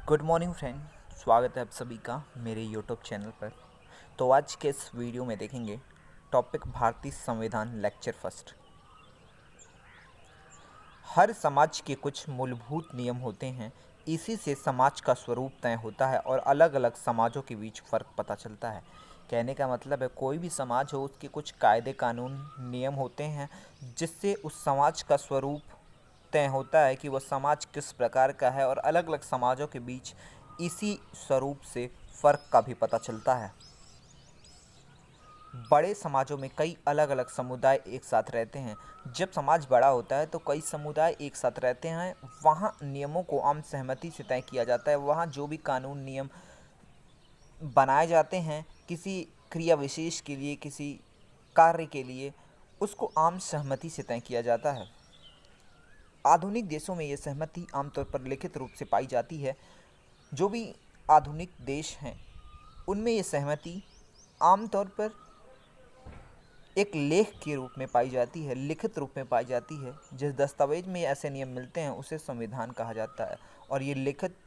Good morning friend. स्वागत है आप सभी का मेरे यूट्यूब चैनल पर। तो आज के इस वीडियो में देखेंगे टॉपिक भारतीय संविधान लेक्चर फर्स्ट। हर समाज के कुछ मूलभूत नियम होते हैं, इसी से समाज का स्वरूप तय होता है और अलग अलग समाजों के बीच फ़र्क पता चलता है। कहने का मतलब है कोई भी समाज हो उसके कुछ कायदे कानून नियम होते हैं जिससे उस समाज का स्वरूप तय होता है कि वह समाज किस प्रकार का है, और अलग अलग समाजों के बीच इसी स्वरूप से फ़र्क का भी पता चलता है। बड़े समाजों में कई अलग अलग समुदाय एक साथ रहते हैं। जब समाज बड़ा होता है तो कई समुदाय एक साथ रहते हैं। वहाँ नियमों को आम सहमति से तय किया जाता है। वहाँ जो भी कानून नियम बनाए जाते हैं किसी क्रिया विशेष के लिए, किसी कार्य के लिए, उसको आम सहमति से तय किया जाता है। आधुनिक देशों में यह सहमति आमतौर पर लिखित रूप से पाई जाती है। जो भी आधुनिक देश हैं उनमें ये सहमति आमतौर पर एक लेख के रूप में पाई जाती है, लिखित रूप में पाई जाती है। जिस दस्तावेज में ऐसे नियम मिलते हैं उसे संविधान कहा जाता है। और ये लिखित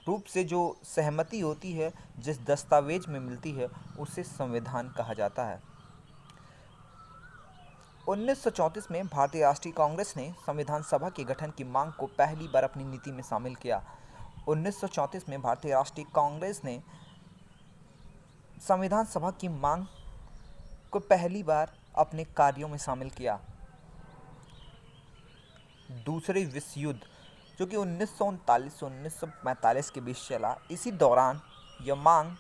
रूप से जो सहमति होती है जिस दस्तावेज में मिलती है उसे संविधान कहा जाता है। 1934 में भारतीय राष्ट्रीय कांग्रेस ने संविधान सभा के गठन की मांग को पहली बार अपनी नीति में शामिल किया। 1934 में भारतीय राष्ट्रीय कांग्रेस ने संविधान सभा की मांग को पहली बार अपने कार्यों में शामिल किया। दूसरे विश्व युद्ध जो कि 1939 से 1945 के बीच चला, इसी दौरान यह मांग,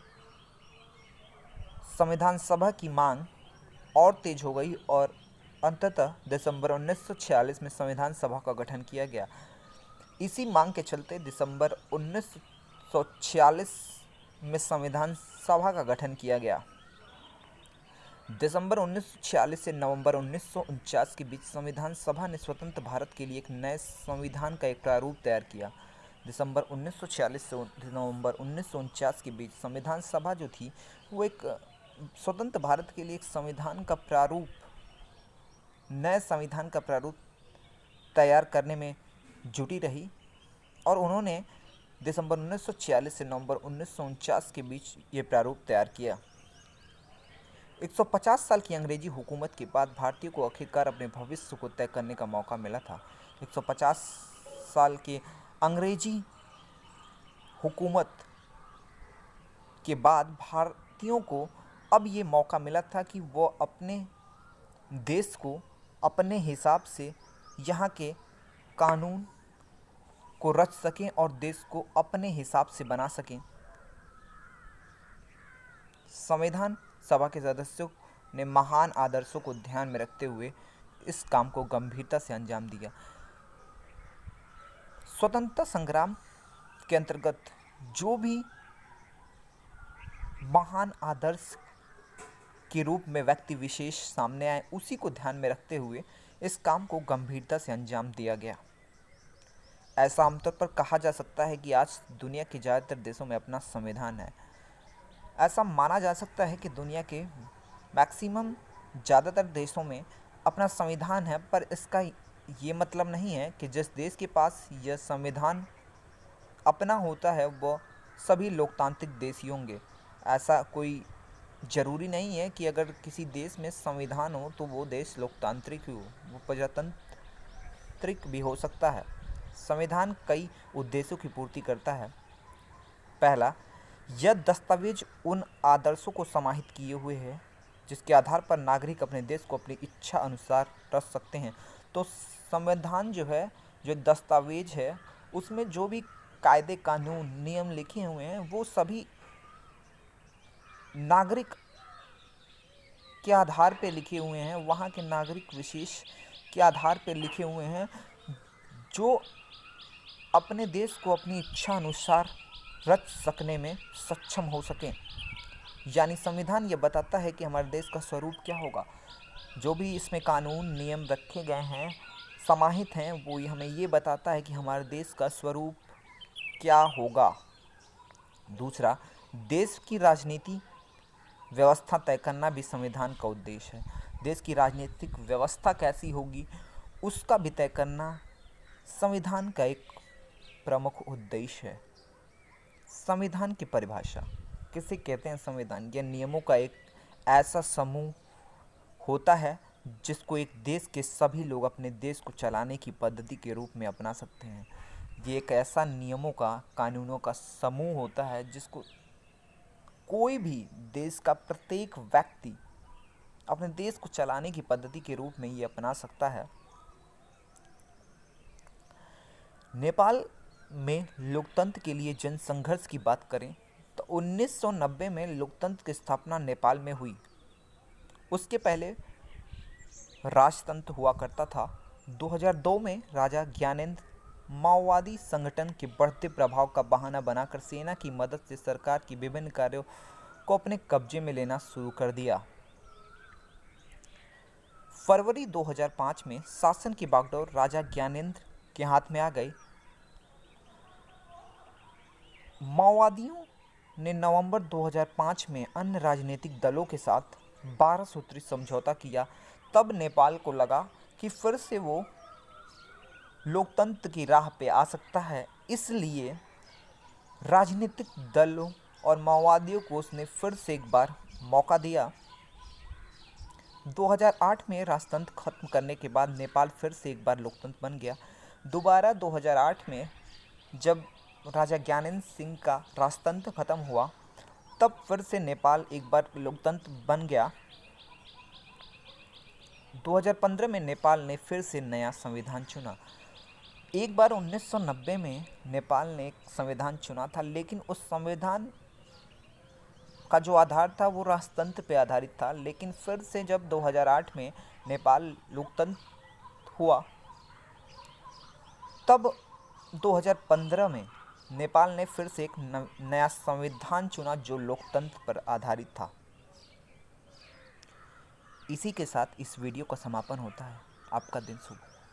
संविधान सभा की मांग और तेज हो गई और अंततः दिसंबर 1946 में संविधान सभा का गठन किया गया। इसी मांग के चलते दिसंबर 1946 में संविधान सभा का गठन किया गया। दिसंबर 1946 से नवंबर 1949 के बीच संविधान सभा ने स्वतंत्र भारत के लिए एक नए संविधान का एक प्रारूप तैयार किया। दिसंबर 1946 से नवंबर 1949 के बीच संविधान सभा जो थी वो एक स्वतंत्र भारत के लिए एक संविधान का प्रारूप, नए संविधान का प्रारूप तैयार करने में जुटी रही। और उन्होंने दिसंबर 1946 से नवंबर 1949 के बीच ये प्रारूप तैयार किया। 150 साल की अंग्रेजी हुकूमत के बाद भारतीयों को आखिरकार अपने भविष्य को तय करने का मौका मिला था। 150 साल के अंग्रेजी हुकूमत के बाद भारतीयों को अब ये मौका मिला था कि वो अपने देश को अपने हिसाब से, यहाँ के कानून को रच सकें और देश को अपने हिसाब से बना सकें। संविधान सभा के सदस्यों ने महान आदर्शों को ध्यान में रखते हुए इस काम को गंभीरता से अंजाम दिया। स्वतंत्रता संग्राम के अंतर्गत जो भी महान आदर्श के रूप में व्यक्ति विशेष सामने आए, उसी को ध्यान में रखते हुए इस काम को गंभीरता से अंजाम दिया गया। ऐसा आमतौर पर कहा जा सकता है कि आज दुनिया के ज़्यादातर देशों में अपना संविधान है। ऐसा माना जा सकता है कि दुनिया के मैक्सिमम ज़्यादातर देशों में अपना संविधान है, पर इसका ये मतलब नहीं है कि जिस देश के पास यह संविधान अपना होता है वह सभी लोकतांत्रिक देश ही होंगे। ऐसा कोई ज़रूरी नहीं है कि अगर किसी देश में संविधान हो तो वो देश लोकतांत्रिक ही हो, वो प्रजातांत्रिक भी हो सकता है। संविधान कई उद्देश्यों की पूर्ति करता है। पहला, यह दस्तावेज उन आदर्शों को समाहित किए हुए है जिसके आधार पर नागरिक अपने देश को अपनी इच्छा अनुसार रच सकते हैं। तो संविधान जो है, जो दस्तावेज है, उसमें जो भी कायदे कानून नियम लिखे हुए हैं वो सभी नागरिक के आधार पर लिखे हुए हैं, वहाँ के नागरिक विशेष के आधार पर लिखे हुए हैं जो अपने देश को अपनी इच्छा अनुसार रच सकने में सक्षम हो सकें। यानी संविधान ये बताता है कि हमारे देश का स्वरूप क्या होगा। जो भी इसमें कानून नियम रखे गए हैं, समाहित हैं, वो हमें ये बताता है कि हमारे देश का स्वरूप क्या होगा। दूसरा, देश की राजनीति व्यवस्था तय करना भी संविधान का उद्देश्य है। देश की राजनीतिक व्यवस्था कैसी होगी उसका भी तय करना संविधान का एक प्रमुख उद्देश्य है। संविधान की परिभाषा। किसे कहते हैं संविधान? यह नियमों का एक ऐसा समूह होता है जिसको एक देश के सभी लोग अपने देश को चलाने की पद्धति के रूप में अपना सकते हैं। ये एक ऐसा नियमों का, कानूनों का समूह होता है जिसको कोई भी देश का प्रत्येक व्यक्ति अपने देश को चलाने की पद्धति के रूप में ये अपना सकता है। नेपाल में लोकतंत्र के लिए जनसंघर्ष की बात करें तो 1990 में लोकतंत्र की स्थापना नेपाल में हुई। उसके पहले राजतंत्र हुआ करता था। 2002 में राजा ज्ञानेंद्र माओवादी संगठन के बढ़ते प्रभाव का बहाना बनाकर सेना की मदद से सरकार की विभिन्न कार्यों को अपने कब्जे में लेना शुरू कर दिया। फरवरी 2005 में शासन की बागडोर राजा ज्ञानेंद्र के हाथ में आ गई। माओवादियों ने नवंबर 2005 में अन्य राजनीतिक दलों के साथ 12 सूत्री समझौता किया। तब नेपाल को लगा कि फिर से वो लोकतंत्र की राह पे आ सकता है, इसलिए राजनीतिक दलों और माओवादियों को उसने फिर से एक बार मौका दिया। 2008 में राजतंत्र खत्म करने के बाद नेपाल फिर से एक बार लोकतंत्र बन गया। दोबारा 2008 में जब राजा ज्ञानेंद्र सिंह का राजतंत्र खत्म हुआ, तब फिर से नेपाल एक बार लोकतंत्र बन गया। 2015 में नेपाल ने फिर से नया संविधान चुना। एक बार 1990 में नेपाल ने एक संविधान चुना था, लेकिन उस संविधान का जो आधार था वो राजतंत्र पे आधारित था। लेकिन फिर से जब 2008 में नेपाल लोकतंत्र हुआ, तब 2015 में नेपाल ने फिर से एक नया संविधान चुना जो लोकतंत्र पर आधारित था। इसी के साथ इस वीडियो का समापन होता है। आपका दिन शुभ हो।